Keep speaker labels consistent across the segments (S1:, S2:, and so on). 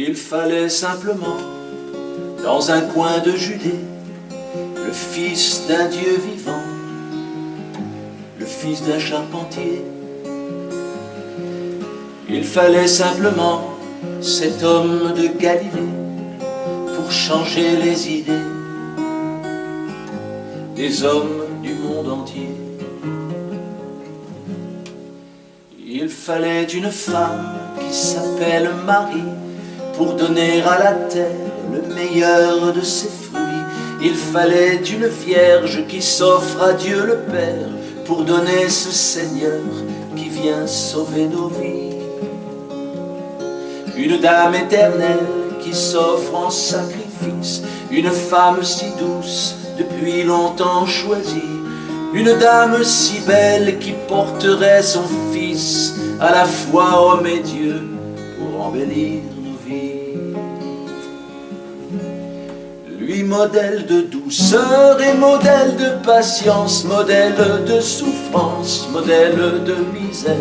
S1: Il fallait simplement, dans un coin de Judée, le fils d'un Dieu vivant, le fils d'un charpentier. Il fallait simplement cet homme de Galilée pour changer les idées des hommes du monde entier. Il fallait une femme qui s'appelle Marie pour donner à la terre le meilleur de ses fruits. Il fallait une vierge qui s'offre à Dieu le Père pour donner ce Seigneur qui vient sauver nos vies. Une dame éternelle qui s'offre en sacrifice, une femme si douce depuis longtemps choisie, une dame si belle qui porterait son fils à la fois homme et Dieu pour embellir nos vies. Lui modèle de douceur et modèle de patience, modèle de souffrance, modèle de misère.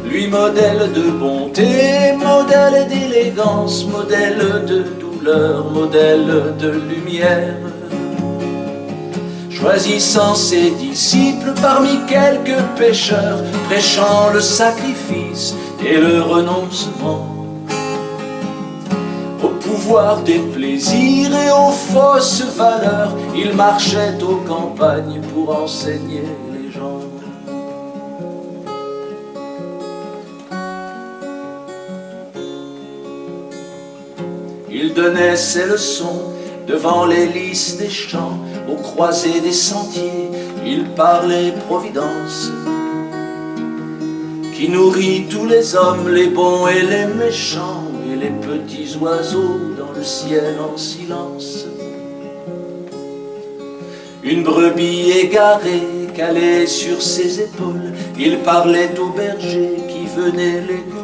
S1: Lui modèle de bonté, modèle d'élégance, modèle de douleur, modèle de lumière. Choisissant ses disciples parmi quelques pécheurs, prêchant le sacrifice et le renoncement, au pouvoir des plaisirs et aux fausses valeurs, il marchait aux campagnes pour enseigner les gens. Il donnait ses leçons devant les lys des champs, aux croisées des sentiers, il parlait providence, qui nourrit tous les hommes, les bons et les méchants, et les petits oiseaux dans le ciel en silence. Une brebis égarée calée sur ses épaules, il parlait aux bergers qui venaient l'écouter.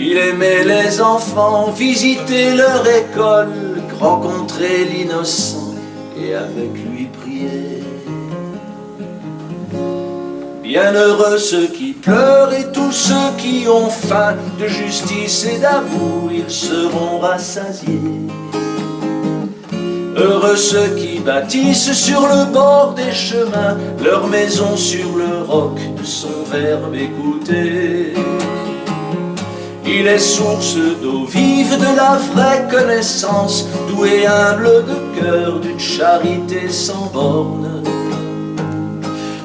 S1: Il aimait les enfants, visiter leur école, rencontrer l'innocent et avec lui prier. Bienheureux ceux qui pleurent et tous ceux qui ont faim de justice et d'amour, ils seront rassasiés. Heureux ceux qui bâtissent sur le bord des chemins leur maison sur le roc de son verbe écouté. Il est source d'eau vive, de la vraie connaissance, doux et humble de cœur, d'une charité sans borne.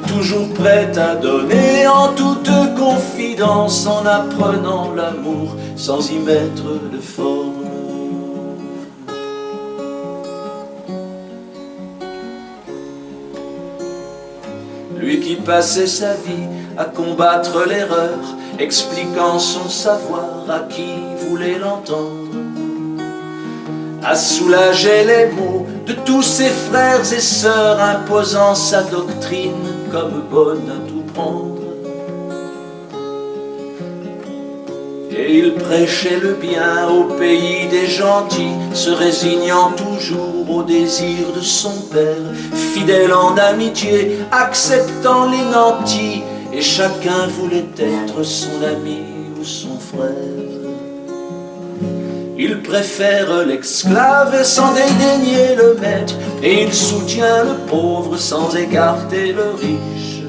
S1: Toujours prêt à donner en toute confidence, en apprenant l'amour sans y mettre de forme. Lui qui passait sa vie à combattre l'erreur, expliquant son savoir à qui voulait l'entendre, à soulager les maux de tous ses frères et sœurs, imposant sa doctrine comme bonne à tout prendre. Et il prêchait le bien au pays des gentils, se résignant toujours au désir de son père, fidèle en amitié, acceptant les nantis, et chacun voulait être son ami ou son frère. Il préfère l'esclave sans dédaigner le maître, et il soutient le pauvre sans écarter le riche.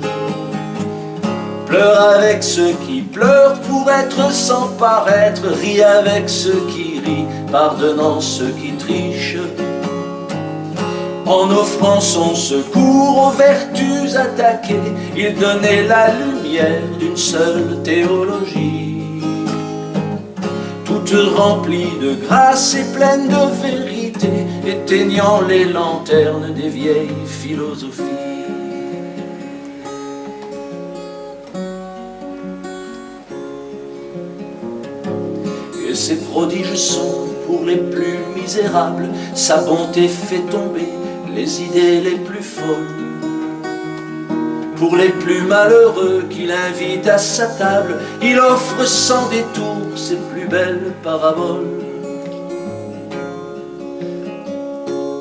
S1: Pleure avec ceux qui pleurent pour être sans paraître, rit avec ceux qui rient, pardonnant ceux qui trichent. En offrant son secours aux vertus attaquées, il donnait la lumière d'une seule théologie, toute remplie de grâce et pleine de vérité, éteignant les lanternes des vieilles philosophies. Et ses prodiges sont pour les plus misérables, sa bonté fait tomber les idées les plus folles. Pour les plus malheureux qu'il invite à sa table, il offre sans détour ses plus belles paraboles.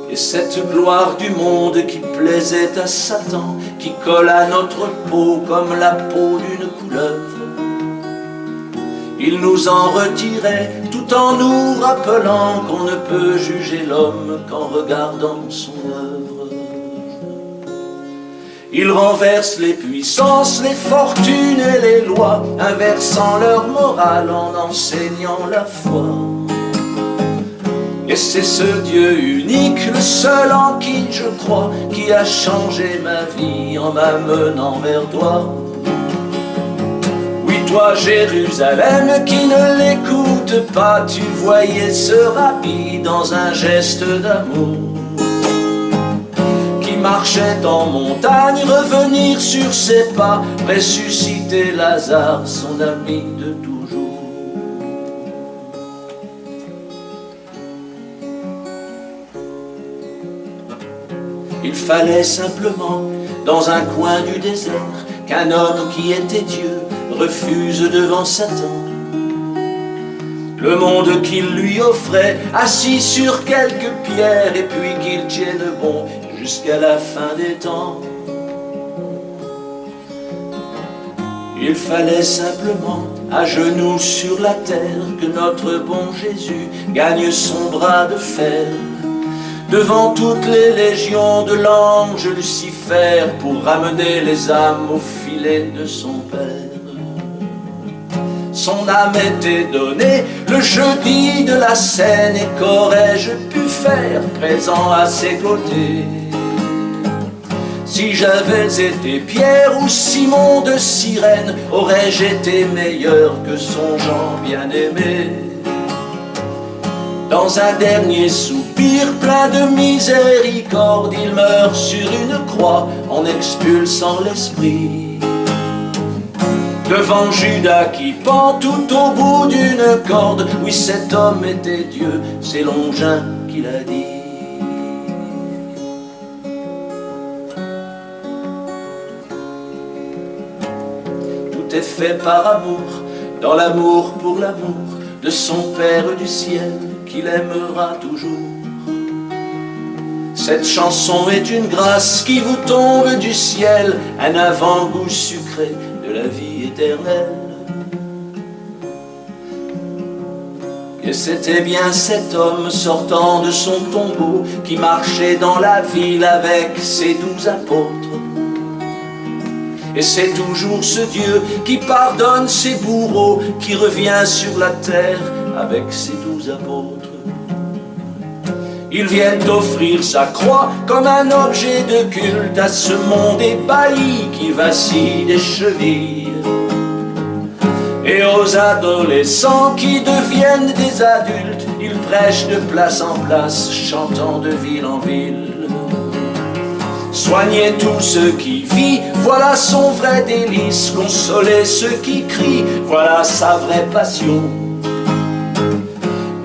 S1: Et cette gloire du monde qui plaisait à Satan, qui colle à notre peau comme la peau d'une couleuvre, il nous en retirait, tout en nous rappelant qu'on ne peut juger l'homme qu'en regardant son œuvre. Il renverse les puissances, les fortunes et les lois, inversant leur morale en enseignant la foi. Et c'est ce Dieu unique, le seul en qui je crois, qui a changé ma vie en m'amenant vers toi. Oui, toi Jérusalem qui ne l'écoute pas, tu voyais ce rabbi dans un geste d'amour, qui marchait en montagne, revenir sur ses pas, ressusciter Lazare, son ami de toujours. Il fallait simplement, dans un coin du désert, qu'un homme qui était Dieu refuse devant Satan. Le monde qu'il lui offrait, assis sur quelques pierres, et puis qu'il tienne bon jusqu'à la fin des temps. Il fallait simplement, à genoux sur la terre, que notre bon Jésus gagne son bras de fer, devant toutes les légions de l'ange Lucifer, pour ramener les âmes au filet de son Père. Son âme était donnée le jeudi de la scène, et qu'aurais-je pu faire présent à ses côtés si j'avais été Pierre ou Simon de Cyrène? Aurais-je été meilleur que son Jean bien-aimé? Dans un dernier soupir plein de miséricorde, il meurt sur une croix en expulsant l'esprit. Devant Judas qui pend tout au bout d'une corde, oui, cet homme était Dieu, c'est Longin qui l'a dit. Tout est fait par amour, dans l'amour pour l'amour de son Père du ciel, qu'il aimera toujours. Cette chanson est une grâce qui vous tombe du ciel, un avant-goût sucré de la vie éternelle. Et c'était bien cet homme sortant de son tombeau qui marchait dans la ville avec ses 12 apôtres. Et c'est toujours ce Dieu qui pardonne ses bourreaux, qui revient sur la terre avec ses 12 apôtres. Ils viennent offrir sa croix comme un objet de culte à ce monde ébahi qui vacille des chevilles, et aux adolescents qui deviennent des adultes, ils prêchent de place en place, chantant de ville en ville. Soignez tous ceux qui vivent, voilà son vrai délice. Consolez ceux qui crient, voilà sa vraie passion.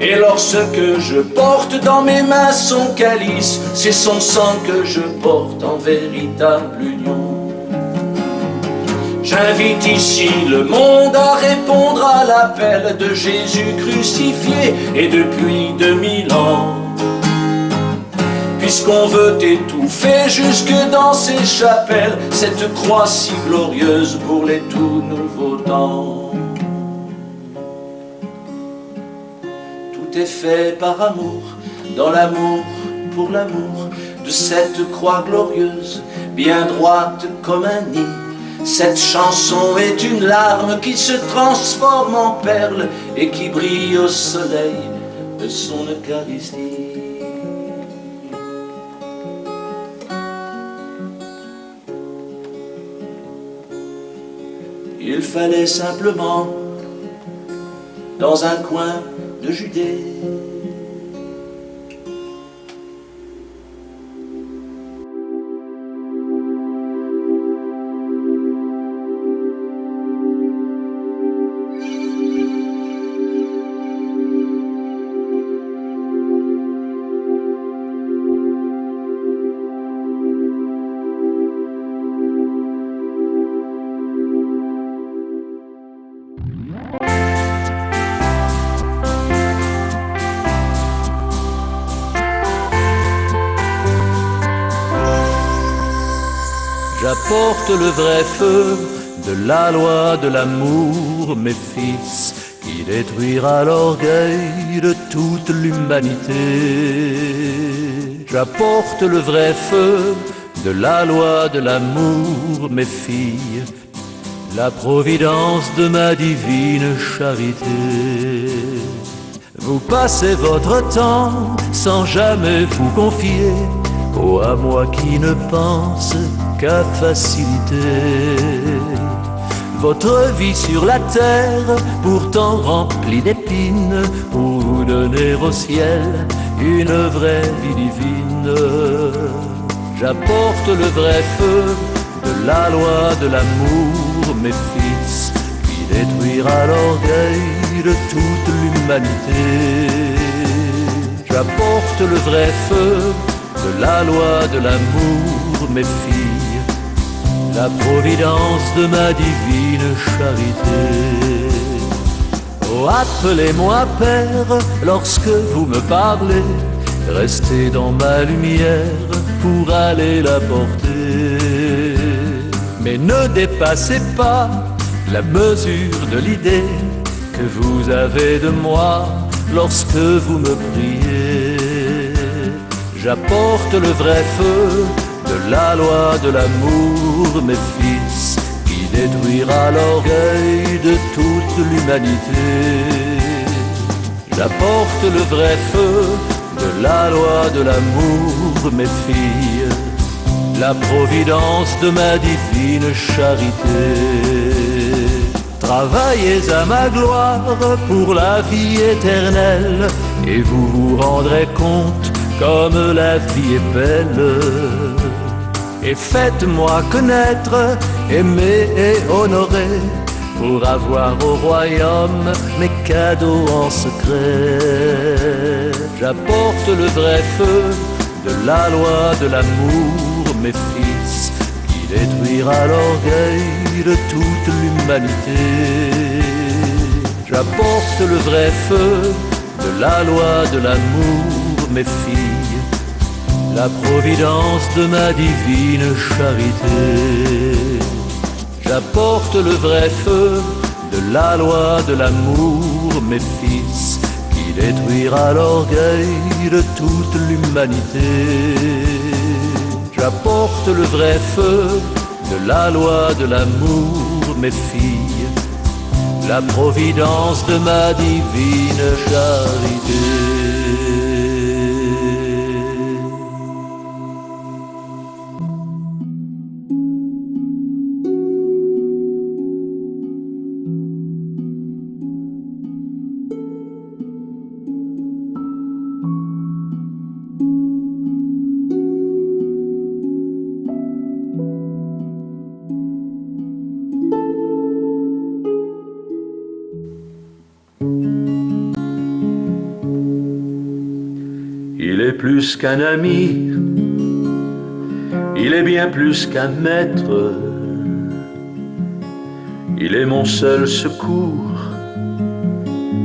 S1: Et lorsque je porte dans mes mains son calice, c'est son sang que je porte en véritable union. J'invite ici le monde à répondre à l'appel de Jésus crucifié, et depuis 2000 ans, puisqu'on veut étouffer jusque dans ces chapelles cette croix si glorieuse pour les tout nouveaux temps. Tout est fait par amour, dans l'amour pour l'amour de cette croix glorieuse, bien droite comme un nid. Cette chanson est une larme qui se transforme en perle et qui brille au soleil de son Eucharistie. Il fallait simplement, dans un coin de Judée,
S2: J'apporte le vrai feu de la loi de l'amour, mes fils, qui
S1: qui détruira l'orgueil de toute l'humanité. J'apporte le vrai feu de la loi de l'amour, mes filles, la providence de ma divine charité. Vous passez votre temps sans jamais vous confier à moi qui ne pense qu'à faciliter votre vie sur la terre, pourtant remplie d'épines, pour vous donner au ciel une vraie vie divine. J'apporte le vrai feu de la loi de l'amour, mes fils, qui détruira l'orgueil de toute l'humanité. J'apporte le vrai feu de la loi de l'amour, mes filles, la providence de ma divine charité. Oh, appelez-moi Père lorsque vous me parlez, restez dans ma lumière pour aller la porter. Mais ne dépassez pas la mesure de l'idée que vous avez de moi lorsque vous me priez. J'apporte le vrai feu de la loi de l'amour, mes fils, qui détruira l'orgueil de toute l'humanité. J'apporte le vrai feu de la loi de l'amour, mes filles, la providence de ma divine charité. Travaillez à ma gloire pour la vie éternelle, et vous vous rendrez compte comme la vie est belle. Et faites-moi connaître, aimer et honorer, pour avoir au royaume mes cadeaux en secret. J'apporte le vrai feu de la loi de l'amour, mes fils, qui détruira l'orgueil de toute l'humanité. J'apporte le vrai feu de la loi de l'amour, mes filles, la providence de ma divine charité. J'apporte le vrai feu de la loi de l'amour, mes fils, qui détruira l'orgueil de toute l'humanité. J'apporte le vrai feu de la loi de l'amour, mes filles, la providence de ma divine charité. Il est plus qu'un ami, il est bien plus qu'un maître. Il est mon seul secours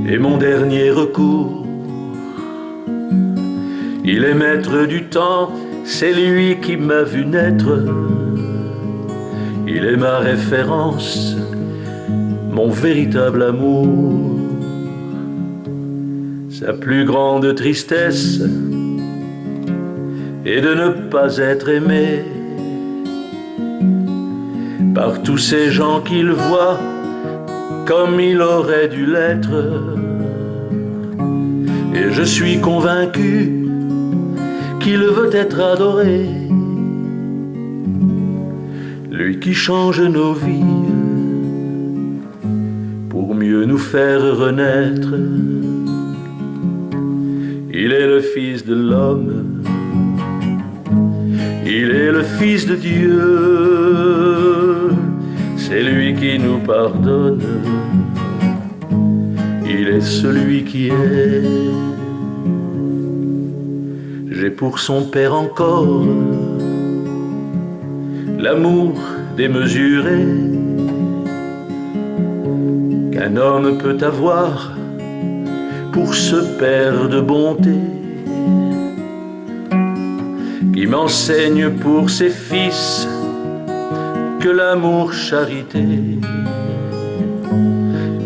S1: et mon dernier recours. Il est maître du temps, c'est lui qui m'a vu naître. Il est ma référence, mon véritable amour. Sa plus grande tristesse est de ne pas être aimé par tous ces gens qu'il voit comme il aurait dû l'être. Et je suis convaincu qu'il veut être adoré, lui qui change nos vies pour mieux nous faire renaître. Il est le Fils de l'homme, il est le Fils de Dieu, c'est lui qui nous pardonne, il est celui qui est. J'ai pour son Père encore l'amour démesuré qu'un homme peut avoir pour ce Père de bonté, qui m'enseigne pour ses fils que l'amour charité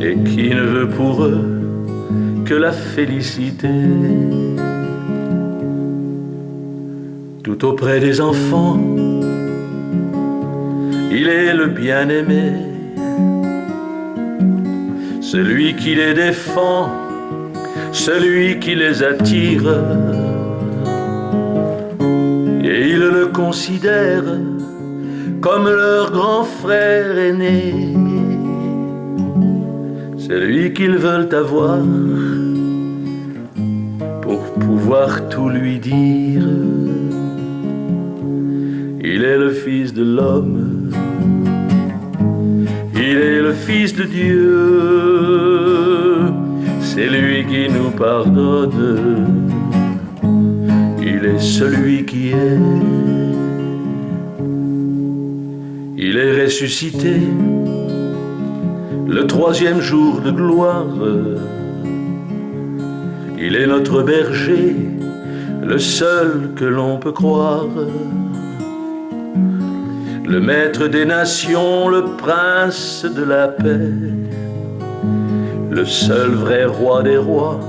S1: et qui ne veut pour eux que la félicité. Tout auprès des enfants, il est le bien-aimé, celui qui les défend, celui qui les attire, et ils le considèrent comme leur grand frère aîné, celui qu'ils veulent avoir pour pouvoir tout lui dire. Il est le Fils de l'homme, il est le Fils de Dieu, c'est lui qui nous pardonne, il est celui qui est. Il est ressuscité le troisième jour de gloire. Il est notre berger, le seul que l'on peut croire. Le maître des nations, le prince de la paix, le seul vrai roi des rois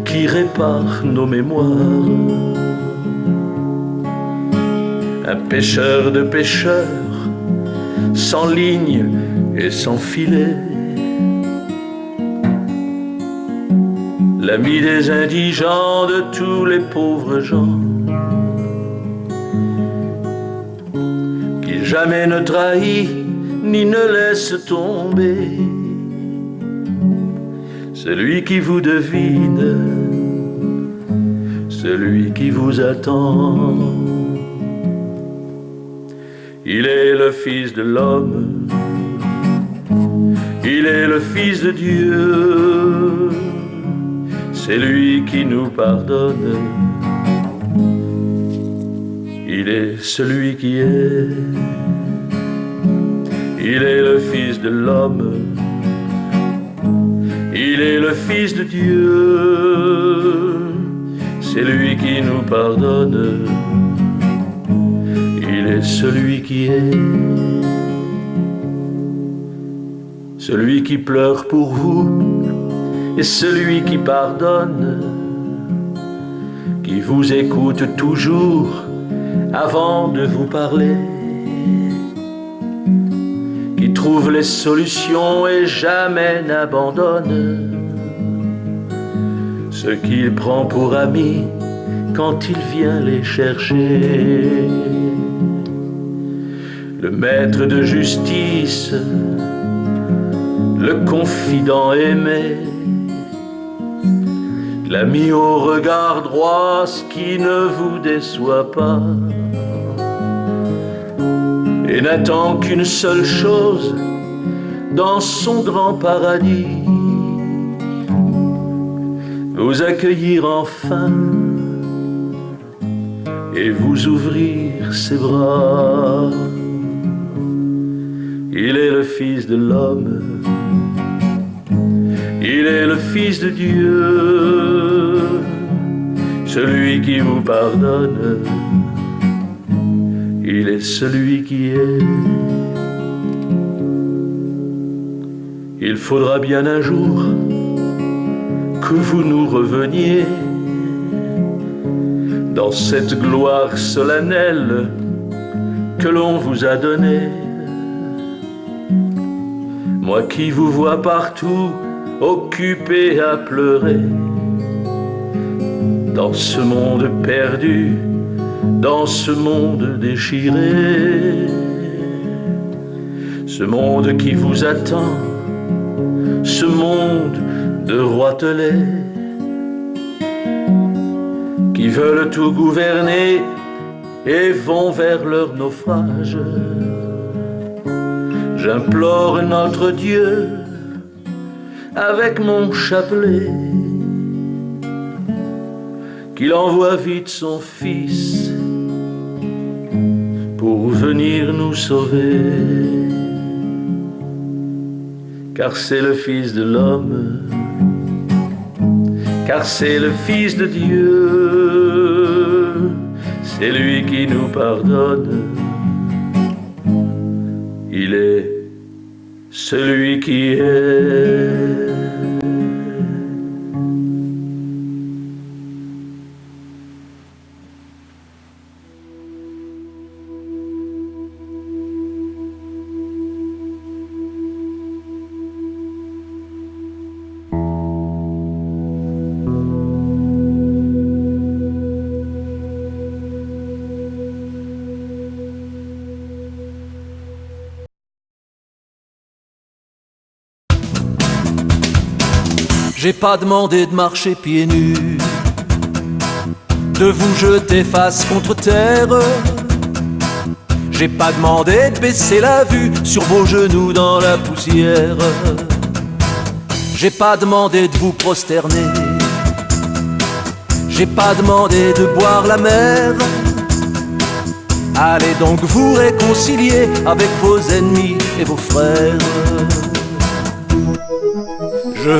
S1: qui répare nos mémoires. Un pêcheur de pêcheurs, sans ligne et sans filet, l'ami des indigents, de tous les pauvres gens, qui jamais ne trahit ni ne laisse tomber, celui qui vous devine, celui qui vous attend. Il est le Fils de l'homme, il est le Fils de Dieu, c'est lui qui nous pardonne, il est celui qui est. Il est le Fils de l'homme, il est le Fils de Dieu, c'est lui qui nous pardonne, il est celui qui est. Celui qui pleure pour vous et celui qui pardonne, qui vous écoute toujours avant de vous parler, qui trouve les solutions et jamais n'abandonne ceux qu'il prend pour amis quand il vient les chercher. Le maître de justice, le confident aimé, l'ami au regard droit, ce qui ne vous déçoit pas, et n'attend qu'une seule chose dans son grand paradis, vous accueillir enfin et vous ouvrir ses bras. Il est le Fils de l'homme, il est le Fils de Dieu, celui qui vous pardonne, il est celui qui est. Il faudra bien un jour que vous nous reveniez dans cette gloire solennelle que l'on vous a donnée. Moi qui vous vois partout, occupé à pleurer, dans ce monde perdu, dans ce monde déchiré, ce monde qui vous attend, ce monde de roitelets qui veulent tout gouverner et vont vers leur naufrage. J'implore notre Dieu avec mon chapelet qu'il envoie vite son Fils pour venir nous sauver. Car c'est le Fils de l'homme, car c'est le Fils de Dieu, c'est lui qui nous pardonne, il est celui qui est. J'ai pas demandé de marcher pieds nus, de vous jeter face contre terre. J'ai pas demandé de baisser la vue sur vos genoux dans la poussière. J'ai pas demandé de vous prosterner, j'ai pas demandé de boire la mer. Allez donc vous réconcilier avec vos ennemis et vos frères. Je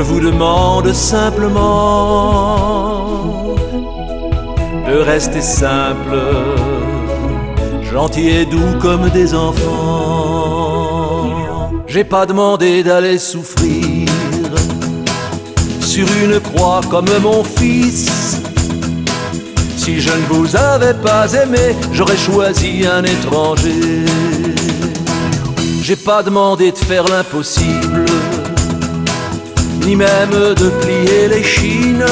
S1: vous demande simplement de rester simple, gentil et doux comme des enfants. J'ai pas demandé d'aller souffrir sur une croix comme mon fils. Si je ne vous avais pas aimé, j'aurais choisi un étranger. J'ai pas demandé de faire l'impossible, ni même de plier l'échine,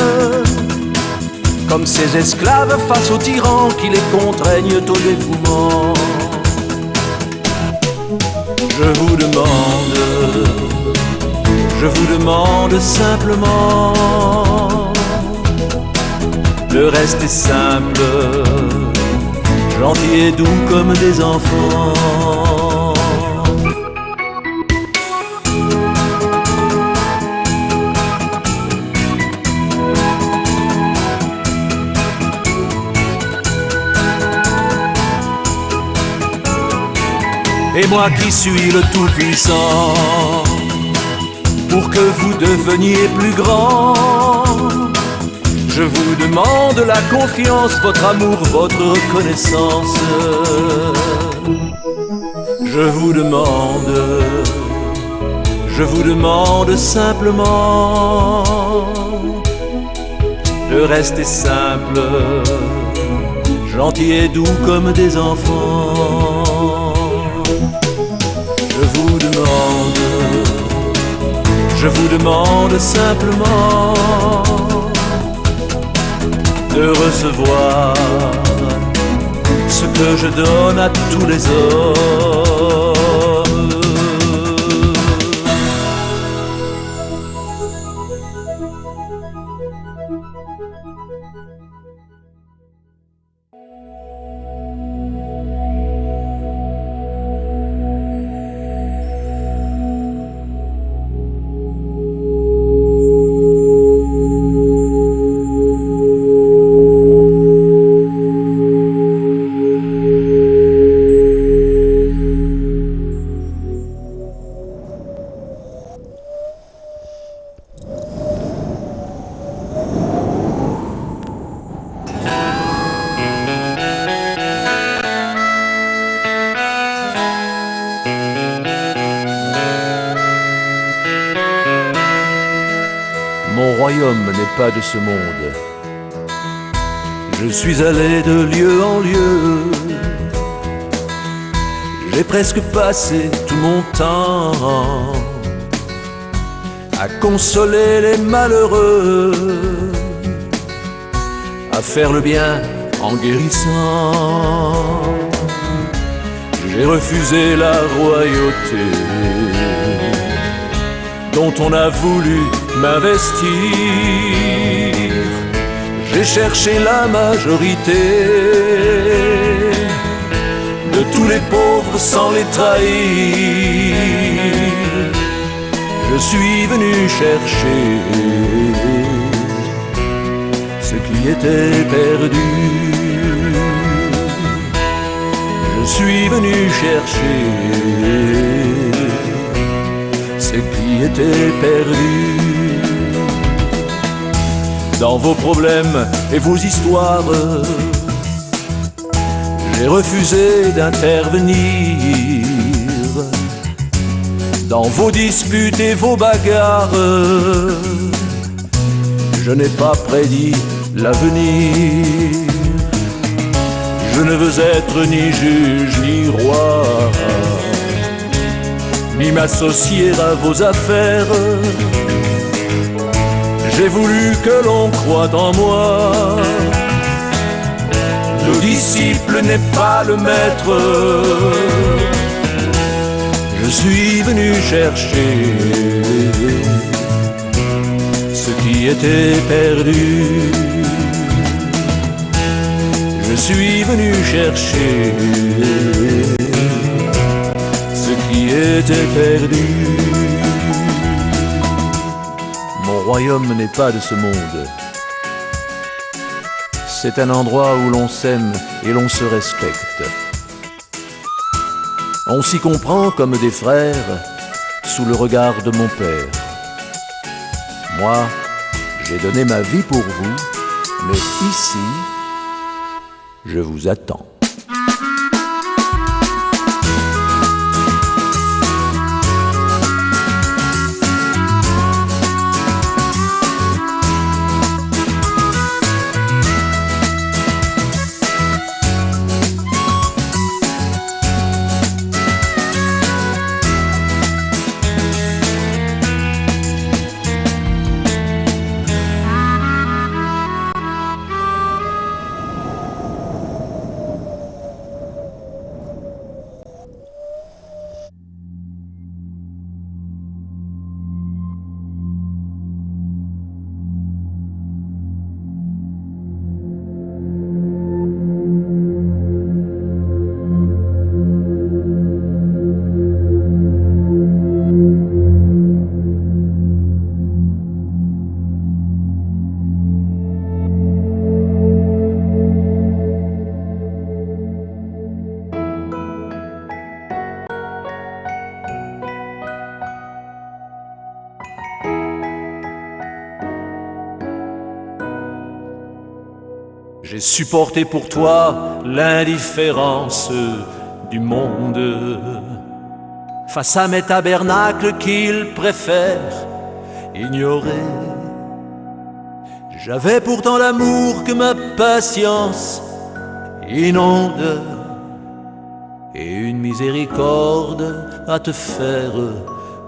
S1: comme ces esclaves face aux tyrans qui les contraignent au dévouement. Je vous demande simplement de rester simple, gentil et doux comme des enfants. Et moi qui suis le Tout-Puissant, pour que vous deveniez plus grand, je vous demande la confiance, votre amour, votre reconnaissance. Je vous demande simplement de rester simple, gentil et doux comme des enfants. Je vous demande simplement de recevoir ce que je donne à tous les hommes.
S2: Mon royaume n'est pas de ce monde. Je suis allé de lieu en lieu. J'ai presque passé tout mon temps à consoler les malheureux, à faire le bien en guérissant. J'ai refusé la royauté dont on a voulu m'investir. J'ai cherché la majorité de tous les pauvres sans les trahir. Je suis venu chercher ce qui était perdu. Je suis venu chercher ce qui était perdu. Dans vos problèmes et vos histoires, j'ai refusé d'intervenir dans vos disputes et vos bagarres. Je n'ai pas prédit l'avenir. Je ne veux être ni juge ni roi, ni m'associer à vos affaires. J'ai voulu que l'on croie en moi. Le disciple n'est pas le maître. Je suis venu chercher ce qui était perdu. Je suis venu chercher ce qui était perdu. Mon royaume n'est pas de ce monde. C'est un endroit où l'on s'aime et l'on se respecte. On s'y comprend comme des frères sous le regard de mon père. Moi, j'ai donné ma vie pour vous, mais ici, je vous attends. J'ai supporté pour toi l'indifférence du monde face à mes tabernacles qu'il préfère ignorer. J'avais pourtant l'amour que ma patience inonde et une miséricorde à te faire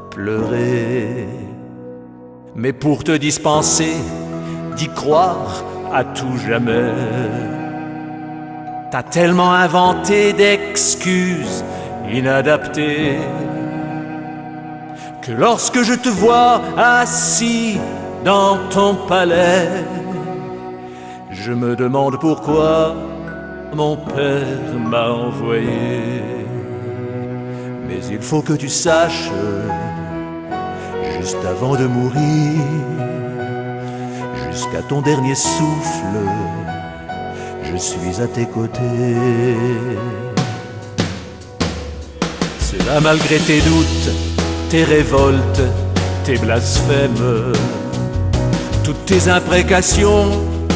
S2: pleurer. Mais pour te dispenser d'y croire à tout jamais, t'as tellement inventé d'excuses inadaptées que lorsque je te vois assis dans ton palais, je me demande pourquoi mon père m'a envoyé. Mais il faut que tu saches, juste avant de mourir, jusqu'à ton dernier souffle, je suis à tes côtés. C'est là malgré tes doutes, tes révoltes, tes blasphèmes, toutes tes imprécations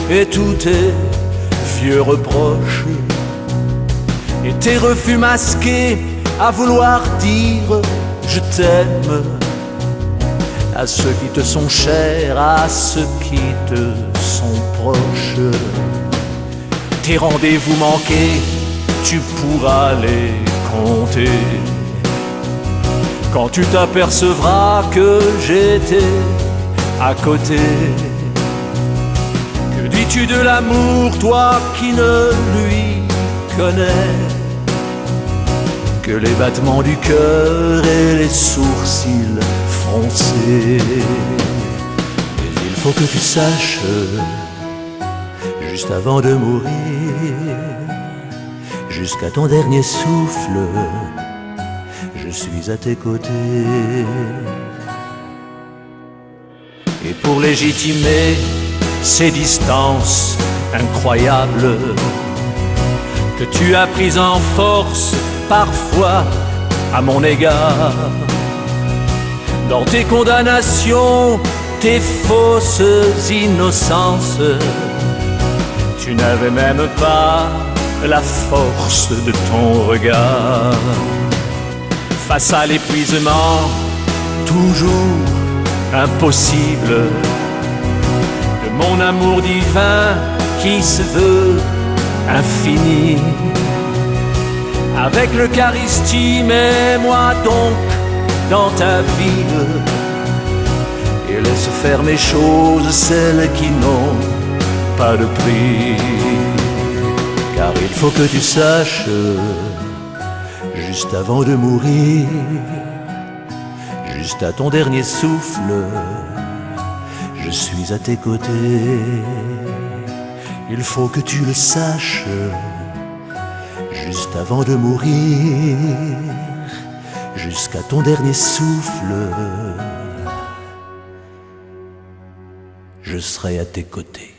S2: et tous tes vieux reproches, et tes refus masqués à vouloir dire je t'aime à ceux qui te sont chers, à ceux qui te sont proches. Tes rendez-vous manqués, tu pourras les compter quand tu t'apercevras que j'étais à côté. Que dis-tu de l'amour, toi qui ne lui connais que les battements du cœur et les sourcils froncés? Mais il faut que tu saches, juste avant de mourir, jusqu'à ton dernier souffle, je suis à tes côtés. Et pour légitimer ces distances incroyables que tu as prises en force parfois à mon égard, dans tes condamnations, tes fausses innocences, tu n'avais même pas la force de ton regard. Face à l'épuisement, toujours impossible, de mon amour divin qui se veut infini. Avec l'Eucharistie, mets-moi donc dans ta ville et laisse faire mes choses, celles qui n'ont pas de prix. Car il faut que tu saches, juste avant de mourir, juste à ton dernier souffle, je suis à tes côtés. Il faut que tu le saches, juste avant de mourir, jusqu'à ton dernier souffle, je serai à tes côtés.